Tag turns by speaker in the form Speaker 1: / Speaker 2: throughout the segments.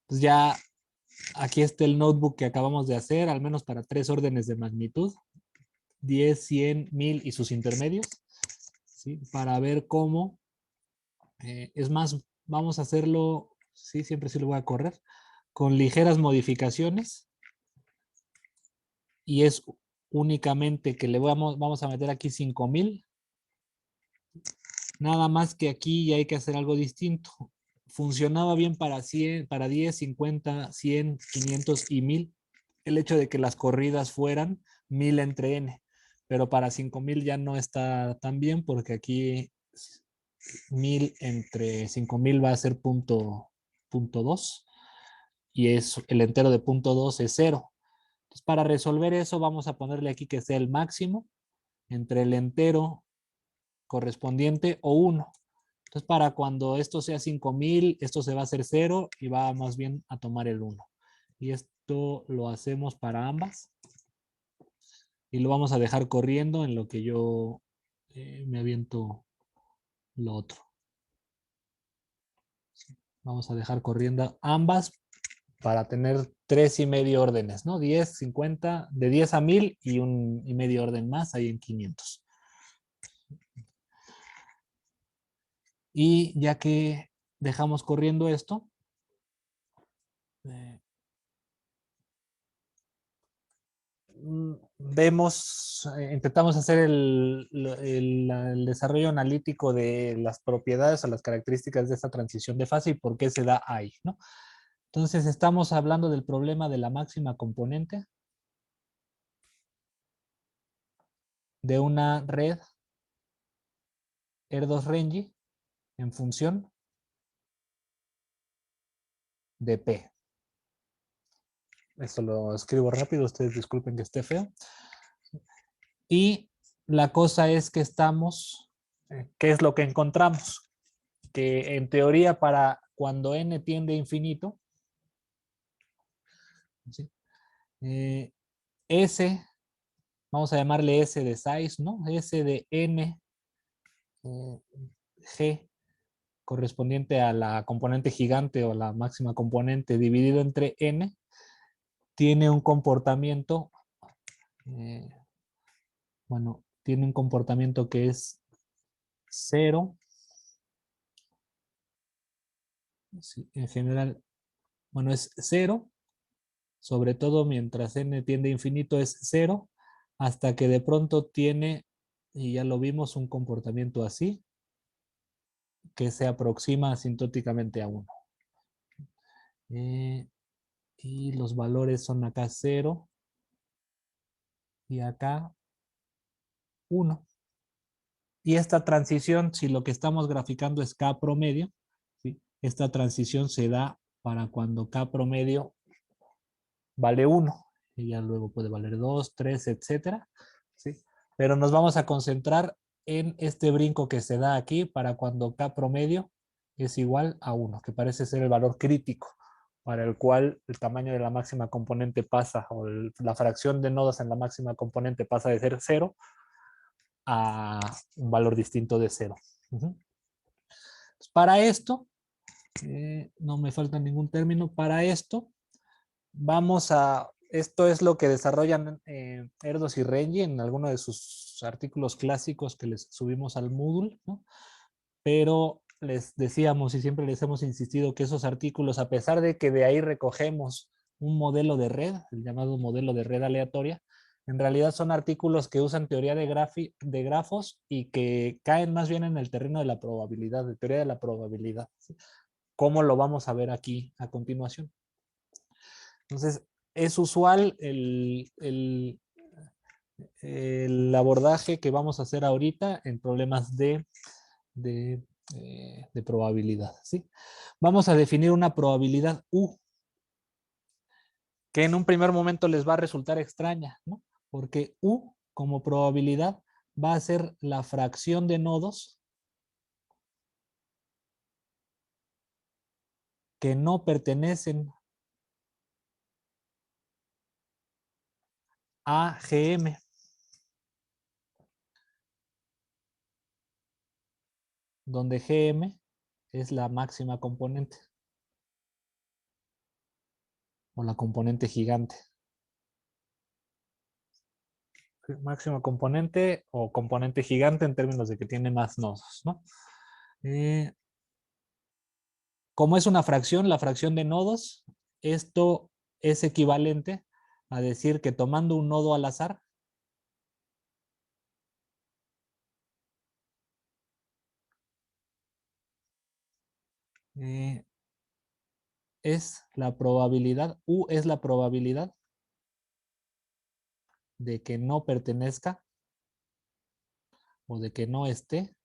Speaker 1: Pues ya aquí está el notebook que acabamos de hacer, al menos para 3 órdenes de magnitud, 10, 100, 1000 y sus intermedios, ¿sí? Para ver cómo, es más, vamos a hacerlo, sí, siempre sí lo voy a correr, con ligeras modificaciones, y es únicamente que vamos a meter aquí 5000. Nada más que aquí ya hay que hacer algo distinto. Funcionaba bien para 100, para 10, 50, 100, 500 y 1000. El hecho de que las corridas fueran 1000 entre n. Pero para 5000 ya no está tan bien porque aquí 1000 entre 5000 va a ser punto 2 y es el entero de punto 2 es 0. Entonces, para resolver eso vamos a ponerle aquí que sea el máximo entre el entero correspondiente o 1. Entonces, para cuando esto sea 5000, esto se va a hacer 0 y va más bien a tomar el 1. Y esto lo hacemos para ambas. Y lo vamos a dejar corriendo en lo que yo me aviento lo otro. Vamos a dejar corriendo ambas para tener 3,5 órdenes, ¿no? 10, 50, de 10 a 1000 y un y medio orden más ahí en 500. Y ya que dejamos corriendo esto, vemos, intentamos hacer el desarrollo analítico de las propiedades o las características de esta transición de fase y por qué se da ahí, ¿no? Entonces estamos hablando del problema de la máxima componente de una red Erdős-Rényi en función de P. Esto lo escribo rápido, ustedes disculpen que esté feo. Y la cosa es que ¿qué es lo que encontramos? Que en teoría para cuando n tiende a infinito, ¿sí? S, vamos a llamarle S de size, ¿no? S de n, G, correspondiente a la componente gigante o la máxima componente dividido entre n, tiene un comportamiento, eh, bueno, tiene un comportamiento que es 0. Sí, en general, bueno, es 0, sobre todo mientras n tiende a infinito es 0, hasta que de pronto tiene, y ya lo vimos, un comportamiento así, que se aproxima asintóticamente a 1. Y los valores son acá 0 y acá 1. Y esta transición, si lo que estamos graficando es K promedio, ¿sí? Esta transición se da para cuando K promedio vale 1. Y ya luego puede valer 2, 3, etcétera, ¿sí? Pero nos vamos a concentrar en este brinco que se da aquí para cuando K promedio es igual a 1, que parece ser el valor crítico para el cual el tamaño de la máxima componente pasa, o la fracción de nodos en la máxima componente pasa de ser 0 a un valor distinto de 0. Para esto, no me falta ningún término, para esto esto es lo que desarrollan Erdős y Rényi en alguno de sus artículos clásicos que les subimos al Moodle, ¿no? Pero les decíamos y siempre les hemos insistido que esos artículos, a pesar de que de ahí recogemos un modelo de red, el llamado modelo de red aleatoria, en realidad son artículos que usan teoría de grafos y que caen más bien en el terreno de la probabilidad, de teoría de la probabilidad, ¿sí? ¿Cómo lo vamos a ver aquí a continuación? Entonces, es usual el abordaje que vamos a hacer ahorita en problemas de, de probabilidad, ¿sí? Vamos a definir una probabilidad U, que en un primer momento les va a resultar extraña, ¿no? Porque U como probabilidad va a ser la fracción de nodos que no pertenecen a GM. Donde GM es la máxima componente. o la componente gigante. Máximo componente o componente gigante en términos de que tiene más nodos, ¿no? Eh, Como es una fracción, la fracción de nodos, esto es equivalente a decir que tomando un nodo al azar, eh, es la probabilidad, U es la probabilidad de que no pertenezca o de que no esté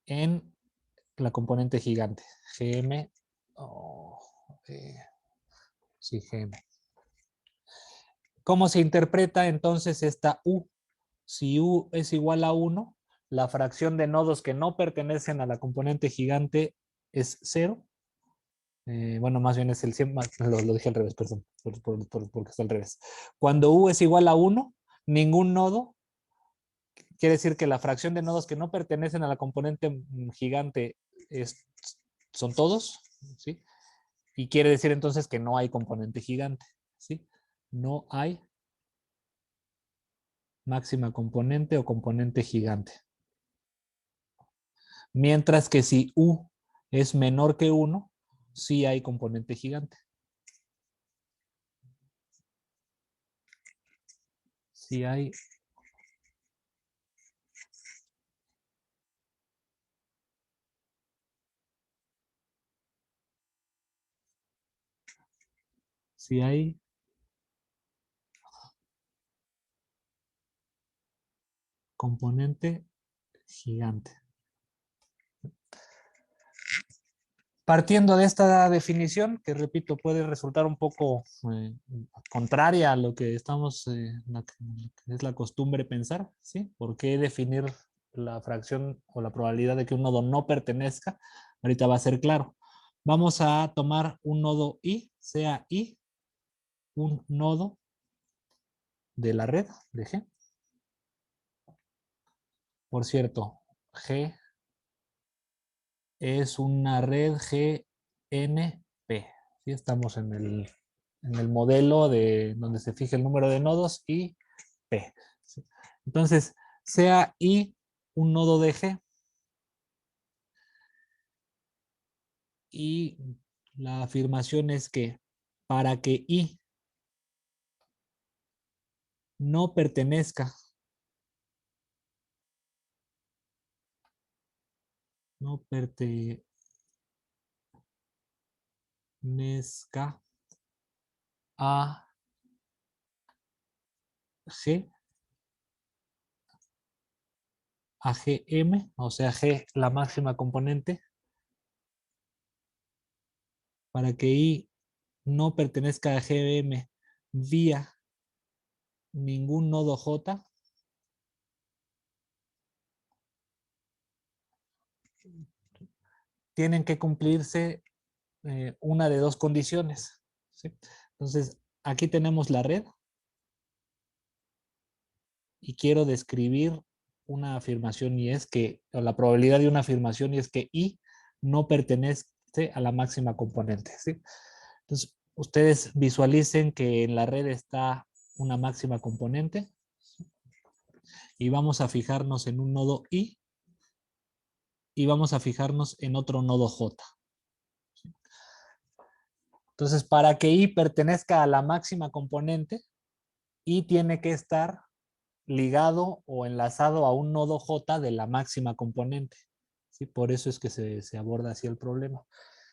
Speaker 1: en la componente gigante. GM, oh, sí, GM. ¿Cómo se interpreta entonces esta U? Si U es igual a 1, la fracción de nodos que no pertenecen a la componente gigante es 0. Bueno, más bien es el 100, lo dije al revés, perdón, porque está al revés. Cuando U es igual a 1, ningún nodo, quiere decir que la fracción de nodos que no pertenecen a la componente gigante es, son todos, ¿sí? Y quiere decir entonces que no hay componente gigante, ¿sí? No hay máxima componente o componente gigante. Mientras que si U es menor que 1, sí hay componente gigante. Sí hay. Sí hay componente gigante. Partiendo de esta definición, que repito, puede resultar un poco contraria a lo que estamos, que es la costumbre pensar, ¿sí? ¿Por qué definir la fracción o la probabilidad de que un nodo no pertenezca? Ahorita va a ser claro. Vamos a tomar un nodo I, sea I, un nodo de la red de G. Por cierto, G es una red GNP. ¿Sí? Estamos en el modelo de donde se fija el número de nodos y P. ¿Sí? Entonces, sea I un nodo de G y la afirmación es que para que I no pertenezca, no pertenezca a G, a GM, o sea, G la máxima componente, para que I no pertenezca a GM vía ningún nodo J, tienen que cumplirse una de dos condiciones. ¿Sí? Entonces, aquí tenemos la red y quiero describir una afirmación y es que, o la probabilidad de una afirmación y es que I no pertenece a la máxima componente. ¿Sí? Entonces, ustedes visualicen que en la red está una máxima componente y vamos a fijarnos en un nodo I y vamos a fijarnos en otro nodo J. Entonces, para que I pertenezca a la máxima componente, I tiene que estar ligado o enlazado a un nodo J de la máxima componente. ¿Sí? Por eso es que se aborda así el problema.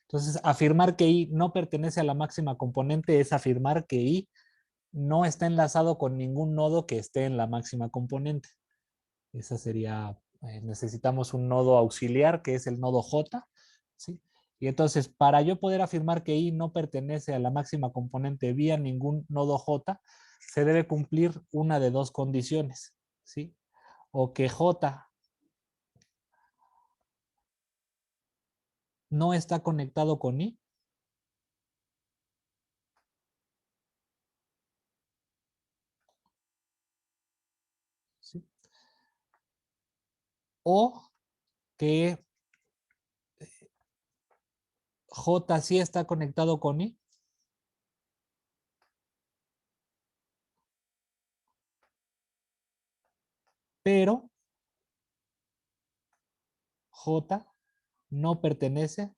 Speaker 1: Entonces, afirmar que I no pertenece a la máxima componente es afirmar que I no está enlazado con ningún nodo que esté en la máxima componente. Esa sería, necesitamos un nodo auxiliar que es el nodo J, ¿sí? Y entonces, para yo poder afirmar que I no pertenece a la máxima componente vía ningún nodo J, se debe cumplir una de dos condiciones, ¿sí? O que J no está conectado con I, ¿sí? O que J sí está conectado con I, pero J no pertenece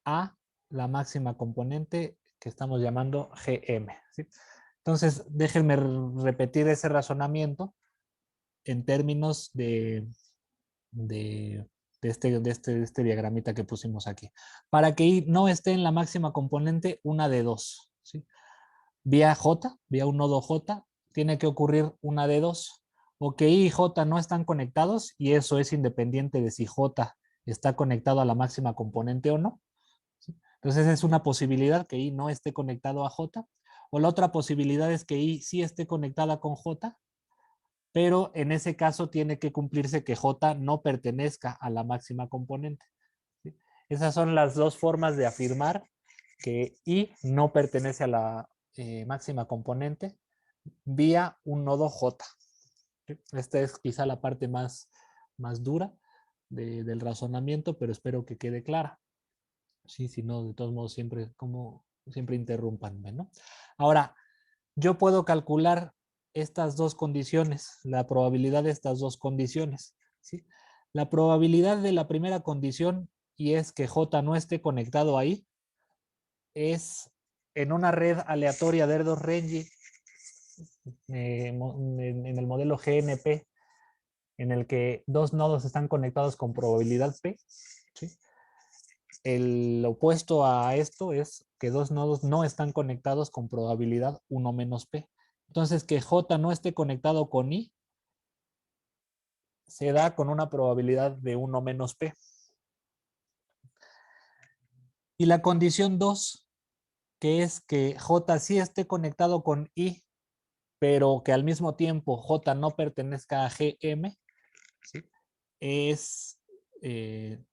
Speaker 1: a la máxima componente que estamos llamando Gm, ¿sí? Entonces, déjenme repetir ese razonamiento en términos de este diagramita que pusimos aquí. Para que I no esté en la máxima componente, una de dos, ¿sí? Vía J, vía un nodo J, tiene que ocurrir una de dos. O que I y J no están conectados, y eso es independiente de si J está conectado a la máxima componente o no. Entonces es una posibilidad que I no esté conectado a J. O la otra posibilidad es que I sí esté conectada con J, pero en ese caso tiene que cumplirse que J no pertenezca a la máxima componente, ¿sí? Esas son las dos formas de afirmar que I no pertenece a la máxima componente vía un nodo J, ¿sí? Esta es quizá la parte más dura del razonamiento, pero espero que quede clara. Sí, si no, de todos modos, siempre interrúmpanme, ¿no? Ahora, yo puedo calcular estas dos condiciones, la probabilidad de estas dos condiciones, ¿sí? La probabilidad de la primera condición, y es que J no esté conectado ahí, es en una red aleatoria de Erdős-Rényi, en el modelo GNP, en el que dos nodos están conectados con probabilidad P, ¿sí? El opuesto a esto es que dos nodos no están conectados con probabilidad 1 menos P. Entonces, que J no esté conectado con I se da con una probabilidad de 1 menos P. Y la condición 2, que es que J sí esté conectado con I, pero que al mismo tiempo J no pertenezca a Gm, ¿sí? Es el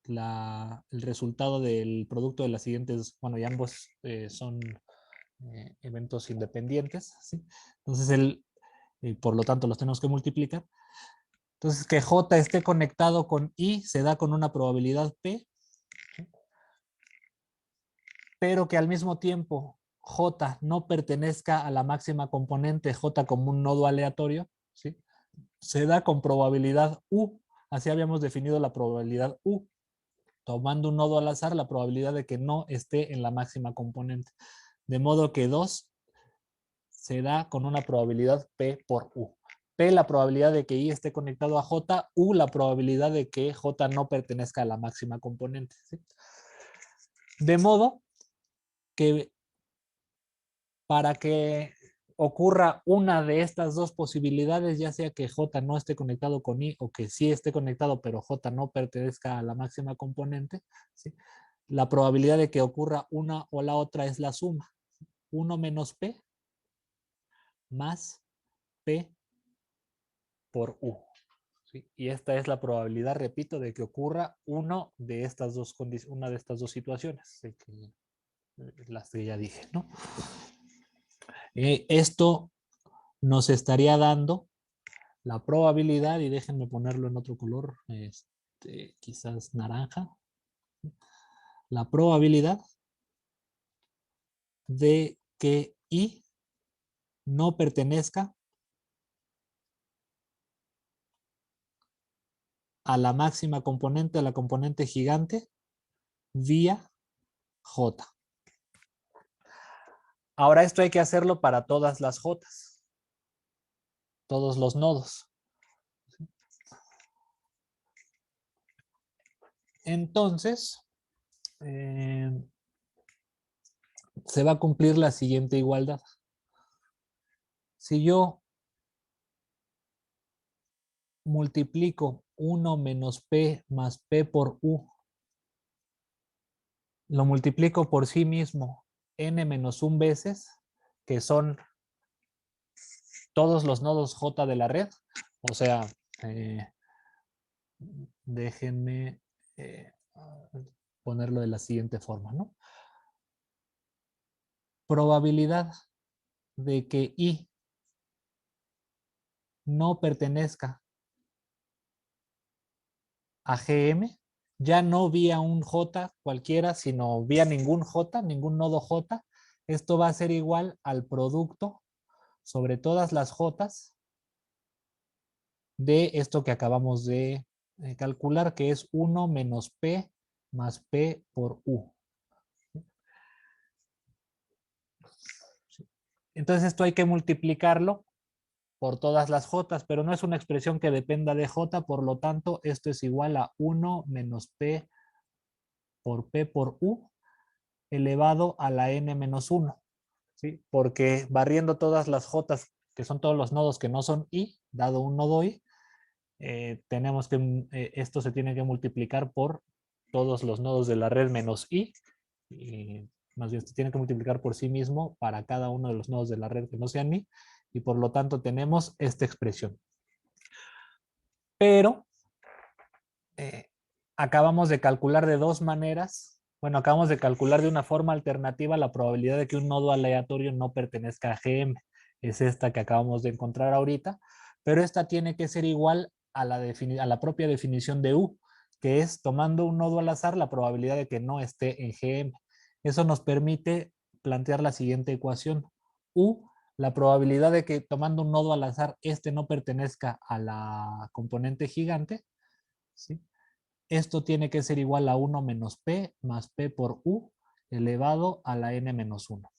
Speaker 1: resultado del producto de las siguientes, bueno, y ambos son eventos independientes, ¿sí? Entonces, por lo tanto, los tenemos que multiplicar. Entonces, que J esté conectado con I se da con una probabilidad P, ¿sí? Pero que al mismo tiempo J no pertenezca a la máxima componente, J como un nodo aleatorio, ¿sí? Se da con probabilidad U. Así habíamos definido la probabilidad U. Tomando un nodo al azar, la probabilidad de que no esté en la máxima componente. De modo que 2 se da con una probabilidad P por U. P la probabilidad de que I esté conectado a J, U la probabilidad de que J no pertenezca a la máxima componente, ¿sí? De modo que para que ocurra una de estas dos posibilidades, ya sea que J no esté conectado con I o que sí esté conectado, pero J no pertenezca a la máxima componente, ¿sí? La probabilidad de que ocurra una o la otra es la suma. 1 menos P más P por U, ¿sí? Y esta es la probabilidad, repito, de que ocurra una de estas dos situaciones, las que ya dije, ¿no? Esto nos estaría dando la probabilidad, y déjenme ponerlo en otro color, quizás naranja, la probabilidad de que I no pertenezca a la máxima componente, a la componente gigante, vía J. Ahora esto hay que hacerlo para todas las J, todos los nodos. Entonces, se va a cumplir la siguiente igualdad. Si yo multiplico 1 menos P más P por U, lo multiplico por sí mismo n menos 1 veces, que son todos los nodos J de la red, o sea, déjenme ponerlo de la siguiente forma, ¿no? Probabilidad de que I no pertenezca a Gm, ya no vía un J cualquiera, sino vía ningún J, ningún nodo J. Esto va a ser igual al producto sobre todas las J de esto que acabamos de calcular, que es 1 menos P más P por U. Entonces esto hay que multiplicarlo por todas las J, pero no es una expresión que dependa de J, por lo tanto esto es igual a 1 menos P por U elevado a la N menos 1. ¿Sí? Porque barriendo todas las J, que son todos los nodos que no son I, dado un nodo I, tenemos que, esto se tiene que multiplicar por todos los nodos de la red menos I, y más bien se tiene que multiplicar por sí mismo para cada uno de los nodos de la red que no sean I, y por lo tanto tenemos esta expresión. Pero acabamos de calcular de dos maneras, bueno, acabamos de calcular de una forma alternativa la probabilidad de que un nodo aleatorio no pertenezca a GM. Es esta que acabamos de encontrar ahorita, pero esta tiene que ser igual a la propia definición de U, que es tomando un nodo al azar la probabilidad de que no esté en GM. Eso nos permite plantear la siguiente ecuación. U, la probabilidad de que tomando un nodo al azar este no pertenezca a la componente gigante, ¿sí? Esto tiene que ser igual a 1 menos P más P por U elevado a la N menos 1.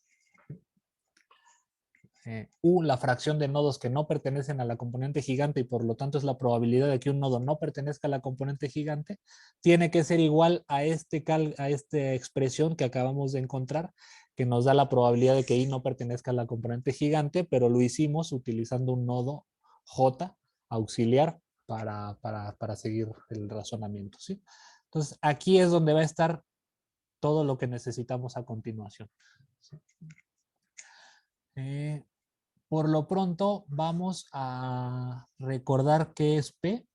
Speaker 1: U, la fracción de nodos que no pertenecen a la componente gigante y por lo tanto es la probabilidad de que un nodo no pertenezca a la componente gigante, tiene que ser igual a esta expresión que acabamos de encontrar, que nos da la probabilidad de que I no pertenezca a la componente gigante, pero lo hicimos utilizando un nodo J auxiliar para seguir el razonamiento, ¿sí? Entonces, aquí es donde va a estar todo lo que necesitamos a continuación. ¿Sí? Por lo pronto, vamos a recordar qué es P.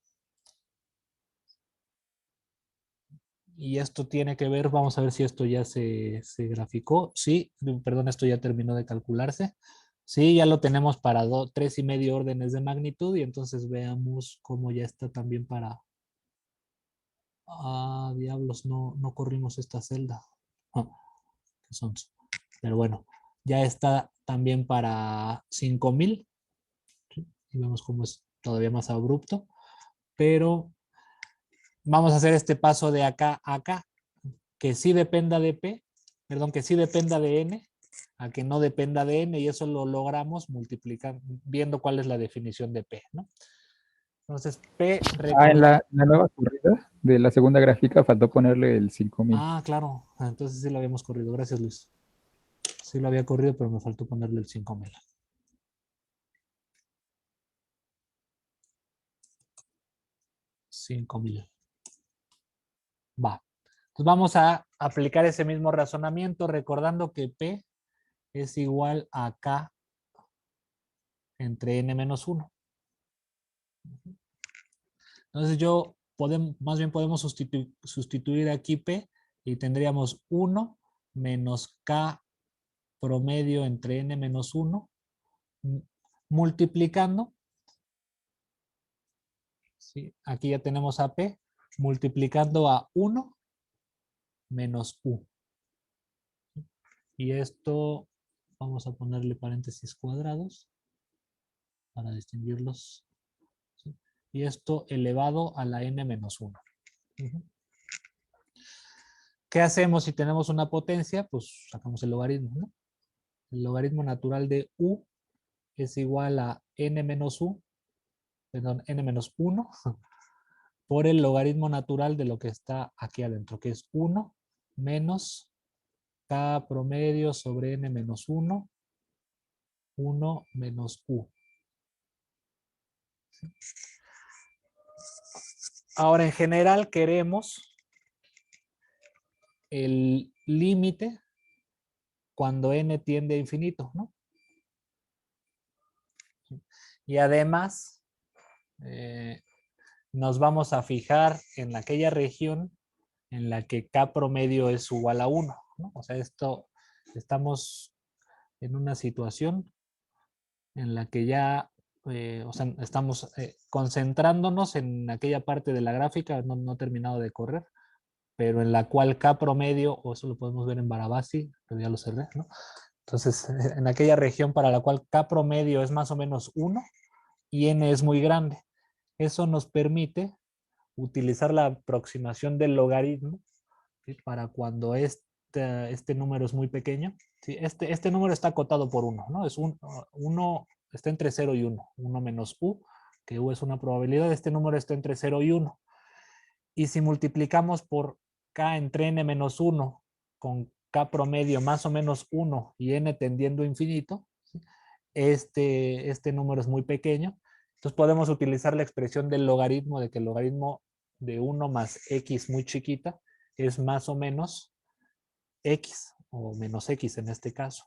Speaker 1: Y esto tiene que ver, vamos a ver si esto ya se graficó. Sí, perdón, esto ya terminó de calcularse. Sí, ya lo tenemos para 3,5 órdenes de magnitud y entonces veamos cómo ya está también para... Ah, diablos, no corrimos esta celda. Ah, ¿qué son? Pero bueno, ya está también para 5,000. ¿Sí? Y vemos cómo es todavía más abrupto. Pero vamos a hacer este paso de acá a acá, que sí dependa de P, perdón, que sí dependa de N, a que no dependa de N, y eso lo logramos multiplicando, viendo cuál es la definición de P, ¿no? Entonces, P...
Speaker 2: En la nueva corrida de la segunda gráfica faltó ponerle el 5000.
Speaker 1: Ah, claro. Entonces sí lo habíamos corrido. Gracias, Luis. Sí lo había corrido, pero me faltó ponerle el 5,000. 5,000. Va. Entonces vamos a aplicar ese mismo razonamiento, recordando que P es igual a K entre N menos 1. Entonces más bien podemos sustituir aquí P y tendríamos 1 menos K promedio entre N menos 1 multiplicando. ¿Sí? Aquí ya tenemos a P multiplicando a 1 menos U. Y esto vamos a ponerle paréntesis cuadrados para distinguirlos. ¿Sí? Y esto elevado a la N menos 1. ¿Qué hacemos si tenemos una potencia? Pues sacamos el logaritmo, ¿no? El logaritmo natural de U es igual a N menos U, perdón, N menos 1 por el logaritmo natural de lo que está aquí adentro, que es 1 menos K promedio sobre N menos 1, 1 menos U. Ahora, en general, queremos el límite cuando N tiende a infinito, ¿no? Y además, nos vamos a fijar en aquella región en la que K promedio es igual a 1, ¿no? O sea, estamos en una situación en la que ya, o sea, estamos concentrándonos en aquella parte de la gráfica, no terminado de correr, pero en la cual K promedio, o eso lo podemos ver en Barabasi, pero ya lo cerré, ¿no? Entonces, en aquella región para la cual K promedio es más o menos 1 y N es muy grande. Eso nos permite utilizar la aproximación del logaritmo, ¿sí? Para cuando este número es muy pequeño. ¿Sí? Este número está acotado por 1, ¿no? Es 1 está entre 0 y 1. 1 menos U, que U es una probabilidad. Este número está entre 0 y 1. Y si multiplicamos por K entre N menos 1 con K promedio más o menos 1 y N tendiendo a infinito, ¿sí? este número es muy pequeño. Entonces podemos utilizar la expresión del logaritmo, de que el logaritmo de 1 más X muy chiquita es más o menos X o menos X en este caso,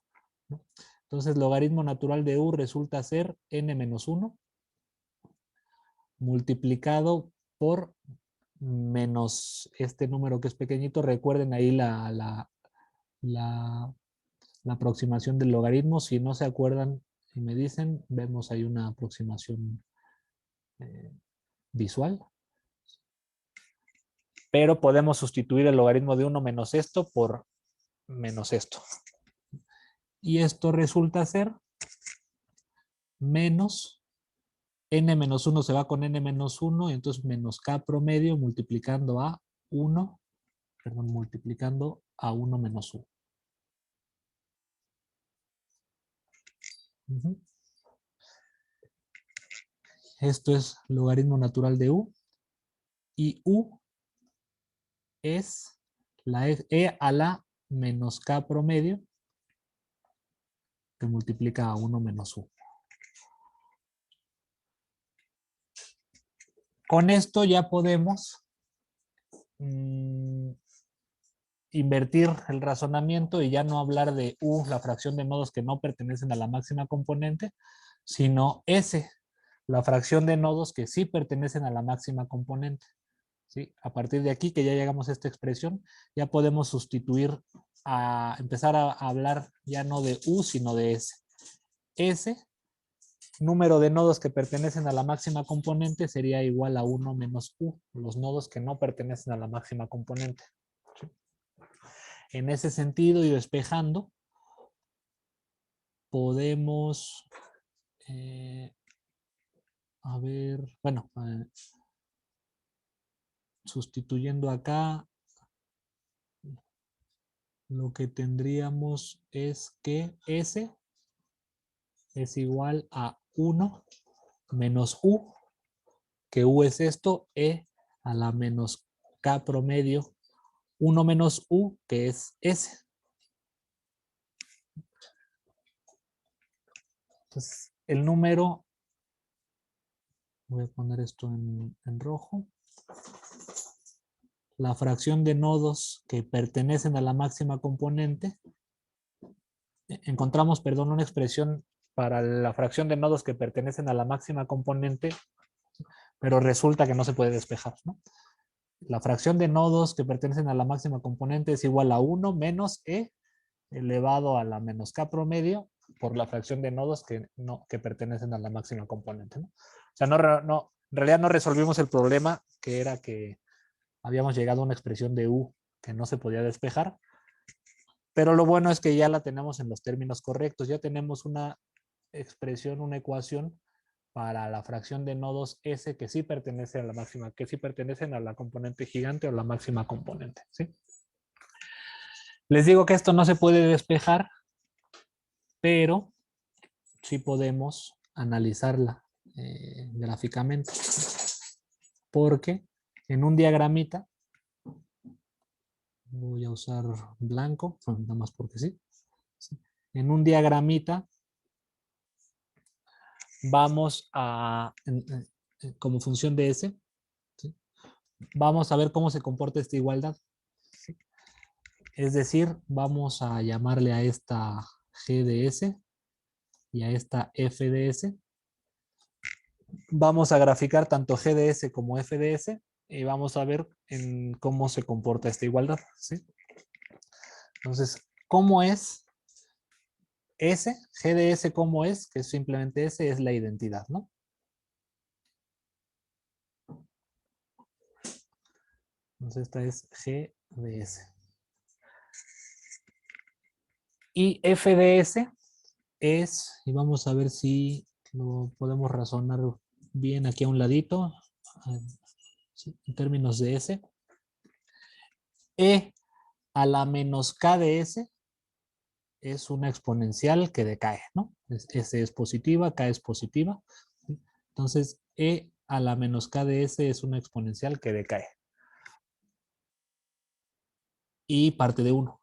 Speaker 1: ¿no? Entonces, logaritmo natural de U resulta ser N menos 1 multiplicado por menos este número que es pequeñito. Recuerden ahí la aproximación del logaritmo. Si no se acuerdan y me dicen, vemos ahí una aproximación visual. Pero podemos sustituir el logaritmo de 1 menos esto por menos esto. Y esto resulta ser menos N menos 1 se va con N menos 1, y entonces menos K promedio multiplicando a 1, perdón, multiplicando a 1 menos U. Esto es logaritmo natural de U. Y U es la E a la menos K promedio que multiplica a 1 menos U. Con esto ya podemos invertir el razonamiento y ya no hablar de U, la fracción de nodos que no pertenecen a la máxima componente, sino S, la fracción de nodos que sí pertenecen a la máxima componente. ¿Sí? A partir de aquí, que ya llegamos a esta expresión, ya podemos sustituir, empezar a hablar ya no de U, sino de S. S, número de nodos que pertenecen a la máxima componente, sería igual a 1 menos U, los nodos que no pertenecen a la máxima componente. ¿Sí? En ese sentido, y despejando, podemos, a ver, bueno, sustituyendo acá, lo que tendríamos es que S es igual a 1 menos U, que U es esto, E a la menos K promedio, 1 menos U, que es S. Entonces, el número, voy a poner esto en rojo, la fracción de nodos que pertenecen a la máxima componente, encontramos, perdón, una expresión para la fracción de nodos que pertenecen a la máxima componente, pero resulta que no se puede despejar, ¿no? La fracción de nodos que pertenecen a la máxima componente es igual a 1 menos E elevado a la menos K promedio por la fracción de nodos que pertenecen a la máxima componente, ¿no? O sea, en realidad no resolvimos el problema, que era que habíamos llegado a una expresión de U que no se podía despejar, pero lo bueno es que ya la tenemos en los términos correctos. Ya tenemos una expresión, una ecuación para la fracción de nodos S que sí pertenece a la máxima, que sí pertenecen a la componente gigante o la máxima componente, ¿sí? Les digo que esto no se puede despejar, pero sí podemos analizarla gráficamente. Porque en un diagramita, voy a usar blanco, nada más porque sí. En un diagramita vamos a, como función de S, ¿sí? Vamos a ver cómo se comporta esta igualdad. ¿Sí? Es decir, vamos a llamarle a esta G de S y a esta F de S. Vamos a graficar tanto G de S como F de S y vamos a ver en cómo se comporta esta igualdad. ¿Sí? Entonces, ¿cómo es S? G de S, ¿cómo es? Que simplemente S es la identidad, ¿no? Entonces, esta es G de S. Y f de s es, y vamos a ver si lo podemos razonar bien aquí a un ladito, en términos de s. E a la menos k de s es una exponencial que decae, ¿no? S es positiva, k es positiva. ¿Sí? Entonces, e a la menos k de s es una exponencial que decae. Y parte de 1.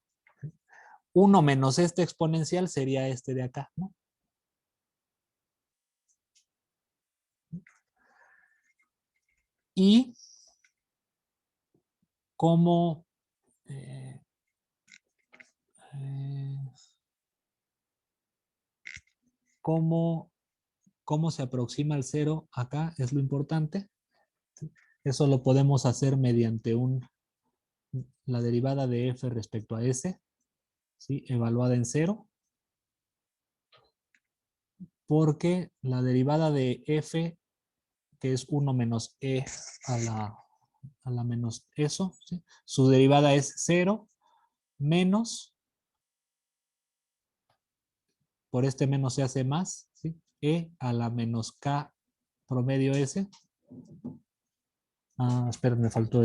Speaker 1: 1 menos este exponencial sería este de acá, ¿no? Y cómo, eh, eh, cómo, cómo se aproxima al 0 acá es lo importante. ¿Sí? Eso lo podemos hacer mediante la derivada de f respecto a s, ¿sí? Evaluada en 0. Porque la derivada de f, que es 1 menos e a la menos eso, ¿sí? Su derivada es 0 menos, por este menos se hace más, ¿sí? E a la menos k promedio s. Espera, me faltó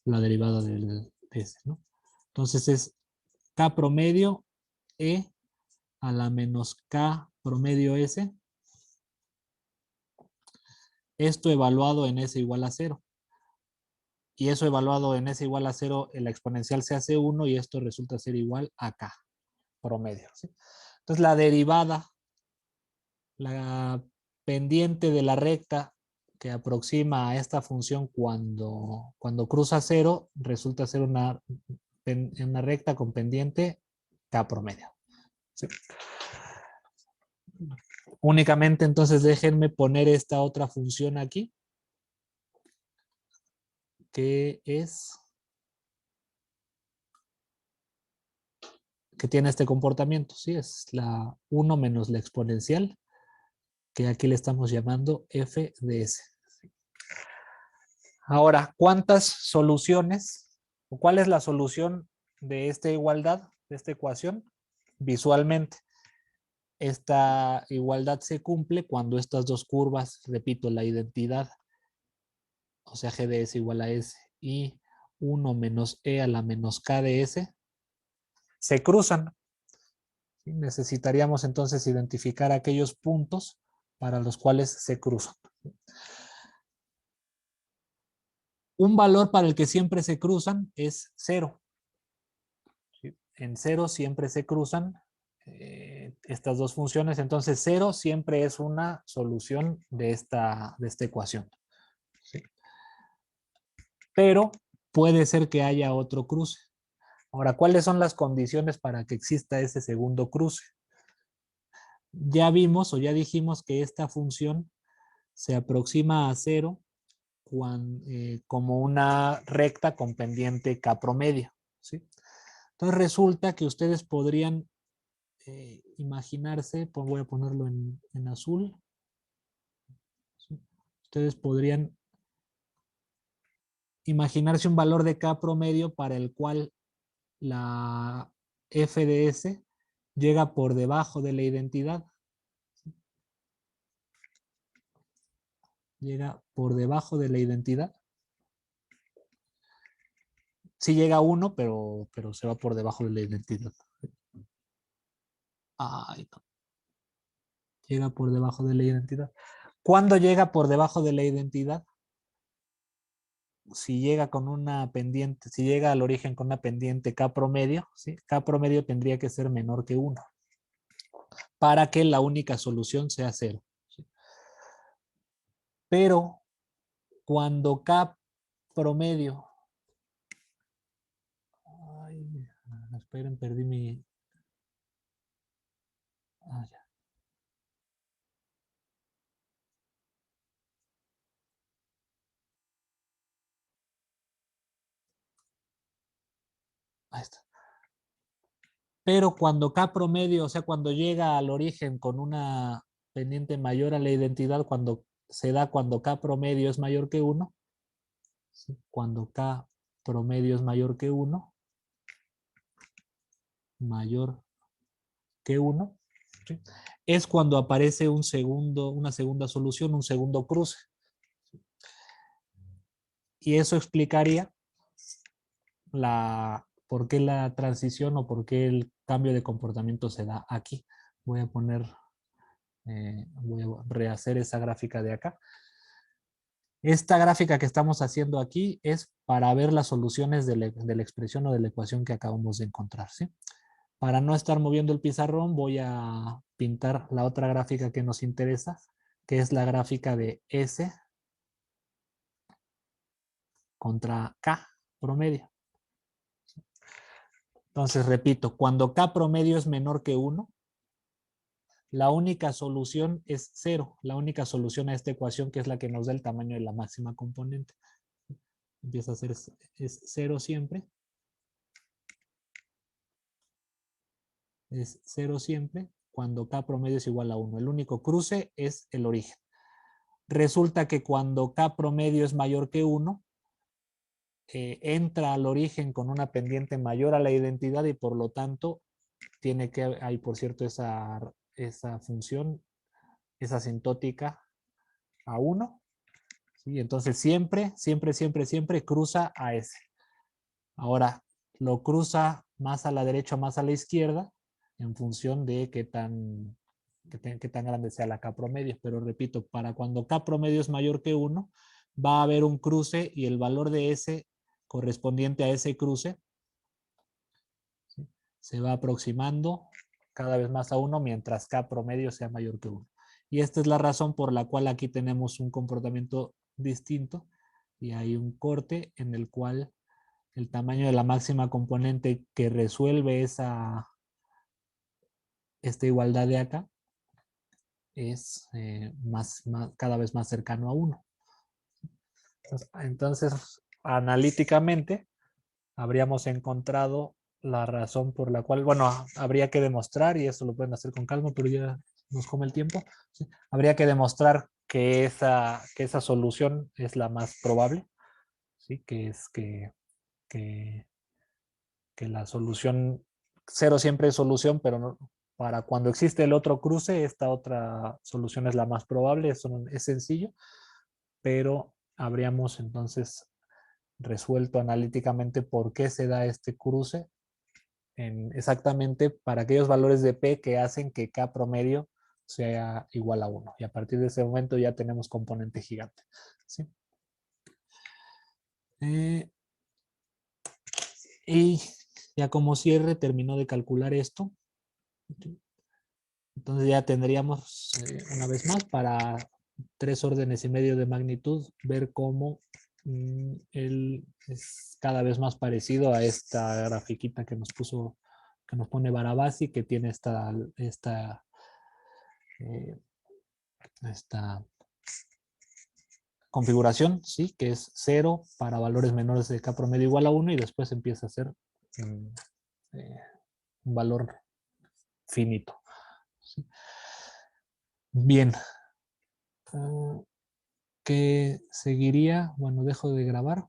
Speaker 1: la derivada del s, ¿no? Entonces es k promedio e a la menos k promedio s. Esto evaluado en s igual a 0. Y eso evaluado en s igual a 0, la exponencial se hace 1 y esto resulta ser igual a k promedio. ¿Sí? Entonces la derivada, la pendiente de la recta que aproxima a esta función cuando cruza 0, resulta ser una recta con pendiente k promedio. ¿Sí? Únicamente entonces déjenme poner esta otra función aquí, que tiene este comportamiento, ¿sí? Es la 1 menos la exponencial, que aquí le estamos llamando f de s. Ahora, ¿cuántas soluciones o cuál es la solución de esta igualdad, de esta ecuación? Visualmente, esta igualdad se cumple cuando estas dos curvas, repito, la identidad, o sea, g de s igual a s y 1 menos e a la menos k de s, se cruzan. ¿Sí? Necesitaríamos entonces identificar aquellos puntos para los cuales se cruzan. Un valor para el que siempre se cruzan es 0. ¿Sí? En 0 siempre se cruzan estas dos funciones, entonces 0 siempre es una solución de esta ecuación. ¿Sí? Pero puede ser que haya otro cruce. Ahora, ¿cuáles son las condiciones para que exista ese segundo cruce? Ya vimos o ya dijimos que esta función se aproxima a 0 como una recta con pendiente k promedio. ¿Sí? Entonces resulta que ustedes podrían imaginarse, voy a ponerlo en azul, ¿sí? Ustedes podrían imaginarse un valor de k promedio para el cual la f de s llega por debajo de la identidad. Llega por debajo de la identidad. Sí llega a 1, pero se va por debajo de la identidad. Ay, no. Llega por debajo de la identidad. ¿Cuándo llega por debajo de la identidad? Si llega con una pendiente, si llega al origen con una pendiente k promedio, ¿sí? K promedio tendría que ser menor que 1 para que la única solución sea 0. ¿Sí? Pero cuando k promedio, ay, esperen, perdí mi, ya. Ahí está. Pero cuando k promedio, o sea, cuando llega al origen con una pendiente mayor a la identidad, cuando se da cuando k promedio es mayor que 1, ¿sí? Cuando k promedio es mayor que 1, mayor que 1, ¿sí? Es cuando aparece una segunda solución, un segundo cruce. Y eso explicaría por qué la transición o por qué el cambio de comportamiento se da aquí. Voy a rehacer esa gráfica de acá. Esta gráfica que estamos haciendo aquí es para ver las soluciones de la expresión o de la ecuación que acabamos de encontrar, ¿sí? Para no estar moviendo el pizarrón, voy a pintar la otra gráfica que nos interesa, que es la gráfica de S contra K promedio. Entonces, repito, cuando K promedio es menor que 1, la única solución es 0. La única solución a esta ecuación, que es la que nos da el tamaño de la máxima componente. Empieza a ser es 0 siempre. Es 0 siempre cuando K promedio es igual a 1. El único cruce es el origen. Resulta que cuando K promedio es mayor que 1, entra al origen con una pendiente mayor a la identidad y por lo tanto hay por cierto esa función, es asintótica a 1. ¿Sí? Entonces siempre cruza a S. Ahora, lo cruza más a la derecha o más a la izquierda en función de qué tan grande sea la K promedio. Pero repito, para cuando K promedio es mayor que 1, va a haber un cruce y el valor de S correspondiente a ese cruce, ¿sí?, se va aproximando cada vez más a 1 mientras K promedio sea mayor que 1. Y esta es la razón por la cual aquí tenemos un comportamiento distinto y hay un corte en el cual el tamaño de la máxima componente que resuelve esta igualdad de acá es cada vez más cercano a 1. Entonces, analíticamente, habríamos encontrado la razón por la cual, bueno, habría que demostrar, y eso lo pueden hacer con calma, pero ya nos come el tiempo, ¿sí? Habría que demostrar que esa solución es la más probable, ¿sí? Que es que la solución 0 siempre es solución, pero no, para cuando existe el otro cruce, esta otra solución es la más probable, eso es sencillo, pero habríamos entonces resuelto analíticamente por qué se da este cruce exactamente para aquellos valores de P que hacen que K promedio sea igual a 1. Y a partir de ese momento ya tenemos componente gigante, ¿sí? Y ya como cierre terminó de calcular esto. Entonces ya tendríamos una vez más para 3 órdenes y medio de magnitud ver cómo él es cada vez más parecido a esta grafiquita que nos pone Barabasi, que tiene esta configuración, ¿sí? Que es 0 para valores menores de K promedio igual a 1 y después empieza a ser un valor finito, ¿sí? Bien. ¿Qué seguiría? Bueno, dejo de grabar.